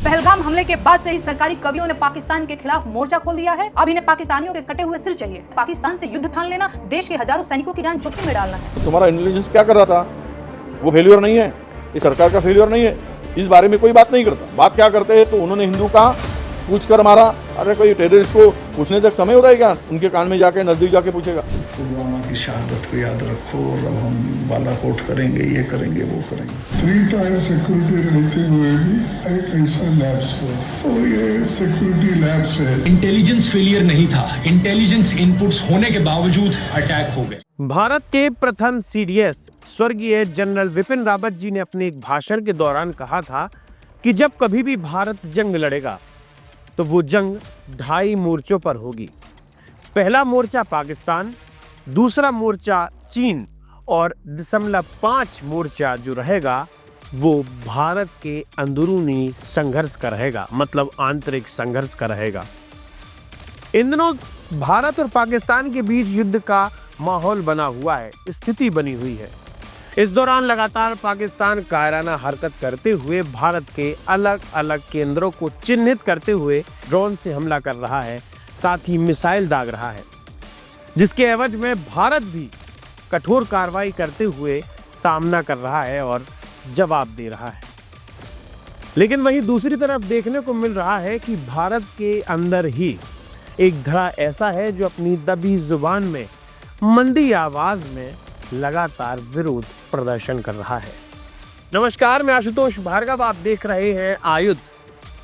पहलगाम हमले के बाद से ही सरकारी कवियों ने पाकिस्तान के खिलाफ मोर्चा खोल दिया है। अब इन्हें पाकिस्तानियों के कटे हुए सिर चाहिए। पाकिस्तान से युद्ध ठान लेना देश के हजारों सैनिकों की जान जोखिम में डालना है। तुम्हारा इंटेलिजेंस क्या कर रहा था? वो फेल्यूर नहीं है, ये सरकार का फेल्यूर नहीं है। इस बारे में कोई बात नहीं करता। बात क्या करते हैं तो उन्होंने हिंदू का पूछ कर मारा। अरे कोई टेररिस्ट को पूछने तक समय होता है क्या? उनके कान में जाके नजदीक जाके पूछेगा। पुलवामा की शहादत को याद रखो और अब हम बालाकोट करेंगे, ये करेंगे, वो करेंगे। 3 टायर सिक्योरिटी रहते हुए भी एक ऐसा लैब्स हुआ, तो ये सिक्योरिटी लैब्स है। इंटेलिजेंस फेलियर नहीं था, इंटेलिजेंस इनपुट्स होने के बावजूद अटैक हो गए। भारत के प्रथम सीडीएस स्वर्गीय जनरल विपिन रावत जी ने अपने एक भाषण के दौरान कहा था कि जब कभी भी भारत जंग लड़ेगा तो वो जंग 2.5 मोर्चों पर होगी। पहला मोर्चा पाकिस्तान, दूसरा मोर्चा चीन और 0.5 मोर्चा जो रहेगा वो भारत के अंदरूनी संघर्ष का रहेगा, मतलब आंतरिक संघर्ष का रहेगा। इन दिनों भारत और पाकिस्तान के बीच युद्ध का माहौल बना हुआ है, स्थिति बनी हुई है। इस दौरान लगातार पाकिस्तान कायराना हरकत करते हुए भारत के अलग अलग केंद्रों को चिन्हित करते हुए ड्रोन से हमला कर रहा है, साथ ही मिसाइल दाग रहा है, जिसके एवज में भारत भी कठोर कार्रवाई करते हुए सामना कर रहा है और जवाब दे रहा है। लेकिन वहीं दूसरी तरफ देखने को मिल रहा है कि भारत के अंदर ही एक धड़ा ऐसा है जो अपनी दबी जुबान में मंदी आवाज में लगातार विरोध प्रदर्शन कर रहा है। नमस्कार, मैं आशुतोष भार्गव, आप देख रहे हैं आयुध।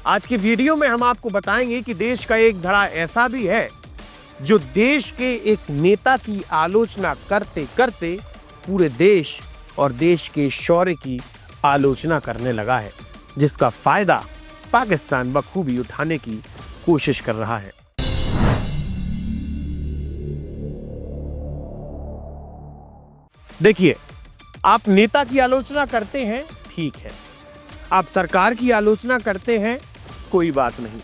आज की वीडियो में हम आपको बताएंगे कि देश का एक धड़ा ऐसा भी है जो देश के एक नेता की आलोचना करते करते पूरे देश और देश के शौर्य की आलोचना करने लगा है, जिसका फायदा पाकिस्तान बखूबी उठाने की कोशिश कर रहा है। देखिए, आप नेता की आलोचना करते हैं, ठीक है, आप सरकार की आलोचना करते हैं, कोई बात नहीं,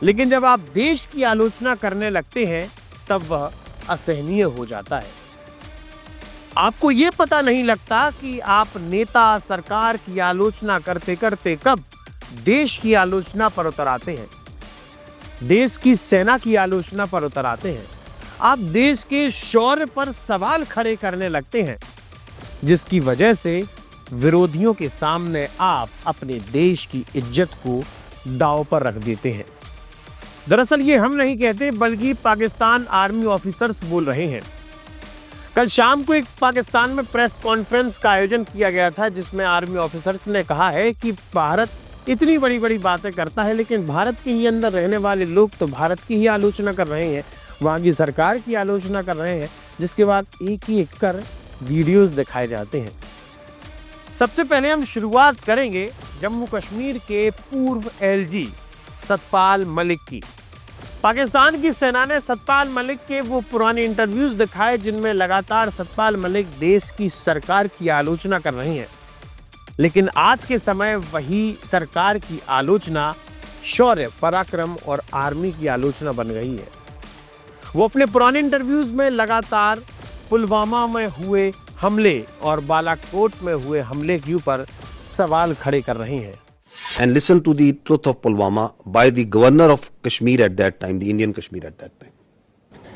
लेकिन जब आप देश की आलोचना करने लगते हैं तब वह असहनीय हो जाता है। आपको यह पता नहीं लगता कि आप नेता सरकार की आलोचना करते करते कब देश की आलोचना पर उतर आते हैं, देश की सेना की आलोचना पर उतर आते हैं। आप देश के शौर्य पर सवाल खड़े करने लगते हैं, जिसकी वजह से विरोधियों के सामने आप अपने देश की इज्जत को दांव पर रख देते हैं। दरअसल ये हम नहीं कहते, बल्कि पाकिस्तान आर्मी ऑफिसर्स बोल रहे हैं। कल शाम को एक पाकिस्तान में प्रेस कॉन्फ्रेंस का आयोजन किया गया था, जिसमें आर्मी ऑफिसर्स ने कहा है कि भारत इतनी बड़ी बड़ी बातें करता है, लेकिन भारत के ही अंदर रहने वाले लोग तो भारत की ही आलोचना कर रहे हैं, वहाँ की सरकार की आलोचना कर रहे हैं, जिसके बाद एक ही एक कर वीडियोस दिखाए जाते हैं। सबसे पहले हम शुरुआत करेंगे जम्मू कश्मीर के पूर्व एलजी सतपाल मलिक की। पाकिस्तान की सेना ने सतपाल मलिक के वो पुराने इंटरव्यूज दिखाए जिनमें लगातार सतपाल मलिक देश की सरकार की आलोचना कर रही हैं, लेकिन आज के समय वही सरकार की आलोचना शौर्य, पराक्रम और आर्मी की आलोचना बन गई है। वो अपने पुराने इंटरव्यूज में लगातार पुलवामा में हुए हमले और बालाकोट में हुए हमले के ऊपर सवाल खड़े कर रहे हैं। And listen to the truth of Pulwama by the governor of Kashmir at that time, the Indian Kashmir at that time.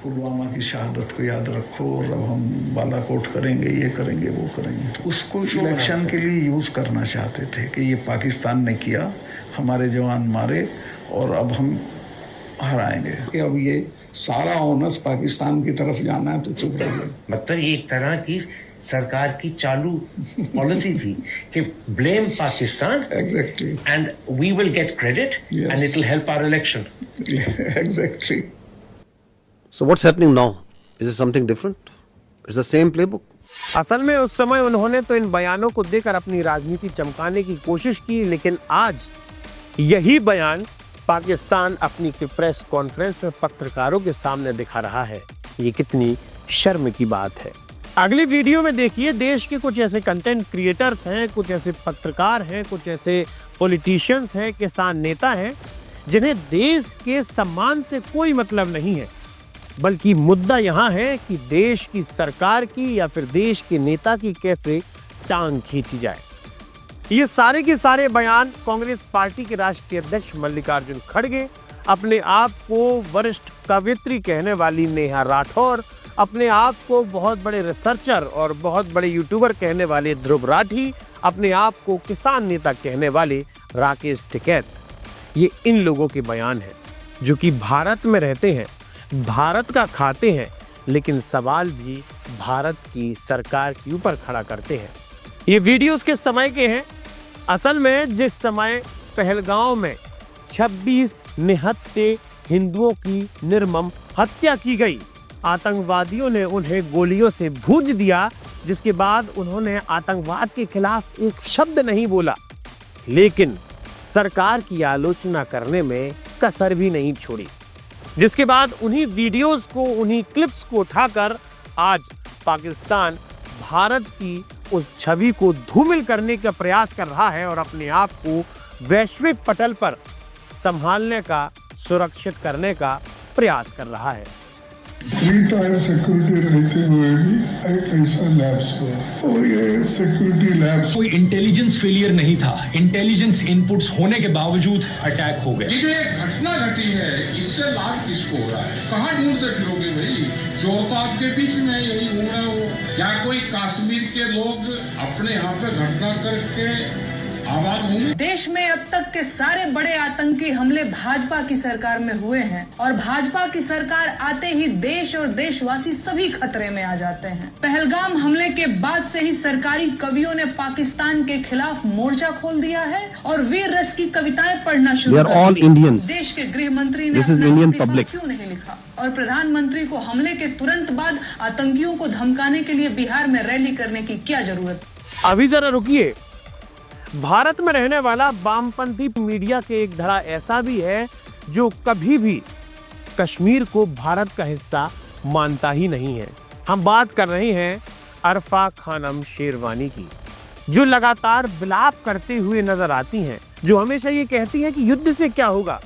Pulwama की शहादत को याद रखो और अब हम बालाकोट करेंगे, ये करेंगे, वो करेंगे। तो उसको इलेक्शन के लिए यूज करना चाहते थे कि ये पाकिस्तान ने किया, हमारे जवान मारे और अब हम हराएंगे। अब ये सारा ऑनर्स पाकिस्तान की तरफ जाना है तो चुप रहिए। मतलब ये एक तरह की सरकार की चालू पॉलिसी थी कि blame Pakistan exactly and we will get credit and it will help our election. Exactly. So what's happening now? Is it something different? It's the same playbook. असल में उस समय उन्होंने तो इन बयानों को देकर अपनी राजनीति चमकाने की कोशिश की, लेकिन आज यही बयान पाकिस्तान अपनी प्रेस कॉन्फ्रेंस में पत्रकारों के सामने दिखा रहा है। ये कितनी शर्म की बात है। अगली वीडियो में देखिए, देश के कुछ ऐसे कंटेंट क्रिएटर्स हैं, कुछ ऐसे पत्रकार हैं, कुछ ऐसे पॉलिटिशियंस हैं, किसान नेता हैं, जिन्हें देश के सम्मान से कोई मतलब नहीं है, बल्कि मुद्दा यहाँ है कि देश की सरकार की या फिर देश के नेता की कैसे टांग खींची जाए। ये सारे के सारे बयान कांग्रेस पार्टी के राष्ट्रीय अध्यक्ष मल्लिकार्जुन खड़गे, अपने आप को वरिष्ठ कवयित्री कहने वाली नेहा राठौर, अपने आप को बहुत बड़े रिसर्चर और बहुत बड़े यूट्यूबर कहने वाले ध्रुव राठी, अपने आप को किसान नेता कहने वाले राकेश टिकैत, ये इन लोगों के बयान हैं जो कि भारत में रहते हैं, भारत का खाते हैं, लेकिन सवाल भी भारत की सरकार के ऊपर खड़ा करते हैं। ये वीडियोस के समय के हैं। असल में जिस समय पहलगांव में 26 निहत्थे हिंदुओं की निर्मम हत्या की गई, आतंकवादियों ने उन्हें गोलियों से भूंज दिया, जिसके बाद उन्होंने आतंकवाद के खिलाफ एक शब्द नहीं बोला, लेकिन सरकार की आलोचना करने में कसर भी नहीं छोड़ी। जिसके बाद उन्हीं वीडियोस को, उन्हीं क्लिप्स को उठाकर आज पाकिस्तान भारत की उस छवि को धूमिल करने का प्रयास कर रहा है और अपने आप को वैश्विक पटल पर संभालने का, सुरक्षित करने का प्रयास कर रहा है। 3 टायर सिक्योरिटी रहते हुए भी एक ऐसा लैब्स हुआ और ये सिक्योरिटी लैब्स कोई इंटेलिजेंस फेलियर नहीं था, इंटेलिजेंस इनपुट्स होने के बावजूद अटैक हो गए। ये जो एक घटना घटी है, इससे लाभ किसको हो रहा है? कहाँ ढूंढते फिरोगे भाई? जो तो आपके बीच में यही हो रहा हो, या कोई कश्मीर के लोग अपने यहाँ पे घटना करके आबाद होंगे? देश में अब तक के सारे बड़े आतंकी हमले भाजपा की सरकार में हुए हैं और भाजपा की सरकार आते ही देश और देशवासी सभी खतरे में आ जाते हैं। पहलगाम हमले के बाद से ही सरकारी कवियों ने पाकिस्तान के खिलाफ मोर्चा खोल दिया है और वीर रस की कविताएं पढ़ना शुरू कर दी। देश के गृह मंत्री ने क्यों नहीं लिखा और प्रधानमंत्री को हमले के तुरंत बाद आतंकियों को धमकाने के लिए बिहार में रैली करने की क्या जरूरत? अभी जरा रुकिए। भारत में रहने वाला वामपंथी मीडिया के एक धड़ा ऐसा भी है जो कभी भी कश्मीर को भारत का हिस्सा मानता ही नहीं है। हम बात कर रहे हैं अरफा खानम शेरवानी की, जो लगातार विलाप करते हुए नजर आती हैं, जो हमेशा ये कहती हैं कि युद्ध से क्या होगा।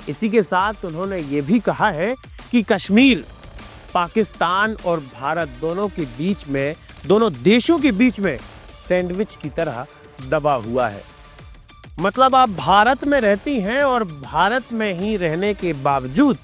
इसी के साथ उन्होंने ये भी कहा है कि कश्मीर पाकिस्तान और भारत दोनों के बीच में, दोनों देशों के बीच में सैंडविच की तरह दबा हुआ है। मतलब आप भारत में रहती हैं और भारत में ही रहने के बावजूद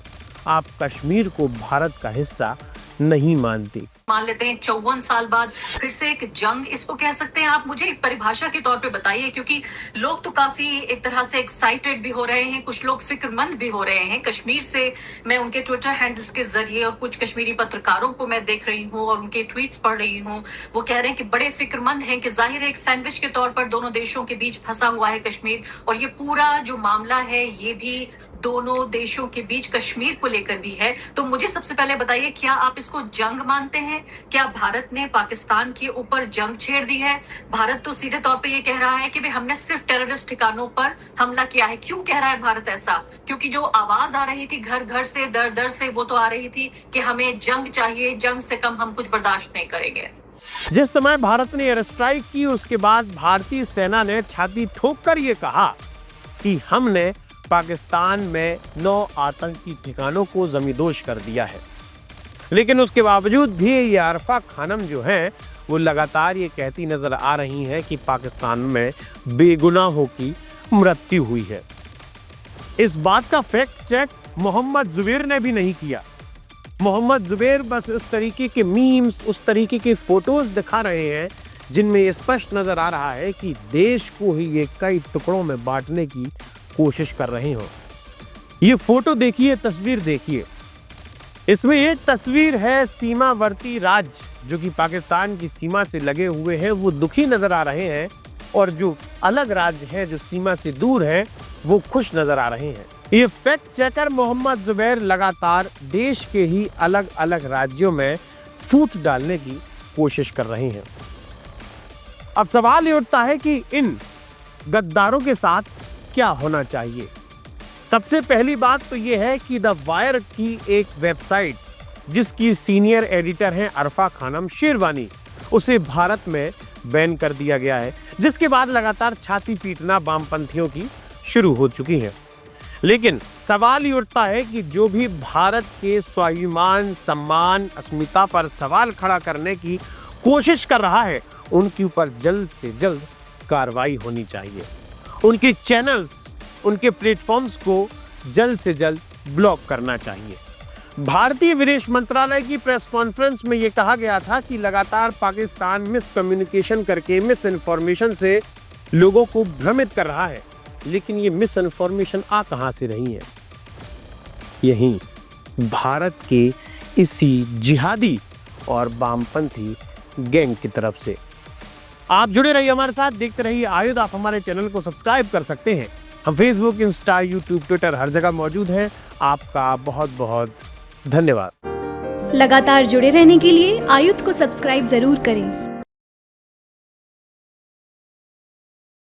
आप कश्मीर को भारत का हिस्सा नहीं मानती। मान लेते हैं 54 साल बाद फिर से एक जंग इसको कह सकते हैं आप? मुझे एक परिभाषा के तौर पे बताइए, क्योंकि लोग तो काफी एक तरह से एक्साइटेड भी हो रहे हैं, कुछ लोग फिक्रमंद भी हो रहे हैं कश्मीर से। मैं उनके ट्विटर हैंडल्स के जरिए और कुछ कश्मीरी पत्रकारों को मैं देख रही हूँ और उनके ट्वीट्स पढ़ रही हूँ, वो कह रहे हैं कि बड़े फिक्रमंद हैं कि जाहिर है एक सैंडविच के तौर पर दोनों देशों के बीच फंसा हुआ है कश्मीर, और ये पूरा जो मामला है ये भी दोनों देशों के बीच कश्मीर को लेकर भी है। तो मुझे सबसे पहले बताइए, क्या आप इसको जंग मानते हैं? क्या भारत ने पाकिस्तान के ऊपर जंग छेड़ दी है? भारत तो सीधे तौर पे ये कह रहा है कि भाई हमने सिर्फ टेररिस्ट ठिकानों पर हमला किया है। क्यों कह रहा है भारत ऐसा? क्योंकि जो आवाज आ रही थी घर घर से, दर दर से, वो तो आ रही थी कि हमें जंग चाहिए, जंग से कम हम कुछ बर्दाश्त नहीं करेंगे। जिस समय भारत ने एयर स्ट्राइक की, उसके बाद भारतीय सेना ने छाती ठोककर ये कहा कि हमने पाकिस्तान में 9 आतंकी ठिकानों को जमींदोज कर दिया है। लेकिन उसके बावजूद भी ये अरफा खानम जो हैं वो लगातार ये कहती नजर आ रही हैं कि पाकिस्तान में बेगुनाहों की मृत्यु हुई है। इस बात का फैक्ट चेक मोहम्मद जुबैर ने भी नहीं किया। मोहम्मद जुबैर बस उस तरीके के मीम्स, उस तरीके के फोटोज दिखा रहे हैं जिनमें ये स्पष्ट नजर आ रहा है कि देश को ही ये कई टुकड़ों में बांटने की कोशिश कर रहे हो। ये फोटो देखिए, तस्वीर देखिए। इसमें एक तस्वीर है सीमावर्ती राज्य जो कि पाकिस्तान की सीमा से लगे हुए हैं, वो दुखी नजर आ रहे हैं, और जो अलग राज्य हैं जो सीमा से दूर हैं वो खुश नजर आ रहे हैं। ये फैक्ट चेकर मोहम्मद जुबैर लगातार देश के ही अलग अलग राज्यों में फूट डालने की कोशिश कर रहे हैं। अब सवाल ये उठता है कि इन गद्दारों के साथ क्या होना चाहिए। सबसे पहली बात तो यह है कि द वायर की एक वेबसाइट जिसकी सीनियर एडिटर हैं अरफा खानम शेरवानी, उसे भारत में बैन कर दिया गया है, जिसके बाद लगातार छाती पीटना वामपंथियों की शुरू हो चुकी है। लेकिन सवाल ये उठता है कि जो भी भारत के स्वाभिमान, सम्मान, अस्मिता पर सवाल खड़ा करने की कोशिश कर रहा है, उनके ऊपर जल्द से जल्द कार्रवाई होनी चाहिए। उनके चैनल्स, उनके प्लेटफॉर्म्स को जल्द से जल्द ब्लॉक करना चाहिए। भारतीय विदेश मंत्रालय की प्रेस कॉन्फ्रेंस में यह कहा गया था कि लगातार पाकिस्तान मिसकम्युनिकेशन करके, मिस इन्फॉर्मेशन से लोगों को भ्रमित कर रहा है। लेकिन ये मिस इन्फॉर्मेशन आ कहां से रही है? यहीं भारत के इसी जिहादी और वामपंथी गैंग की तरफ से। आप जुड़े रहिए हमारे साथ, देखते रहिए आयुध। आप हमारे चैनल को सब्सक्राइब कर सकते हैं। हम फेसबुक, इंस्टा, यूट्यूब, ट्विटर हर जगह मौजूद हैं। आपका बहुत बहुत धन्यवाद। लगातार जुड़े रहने के लिए आयुध को सब्सक्राइब जरूर करें।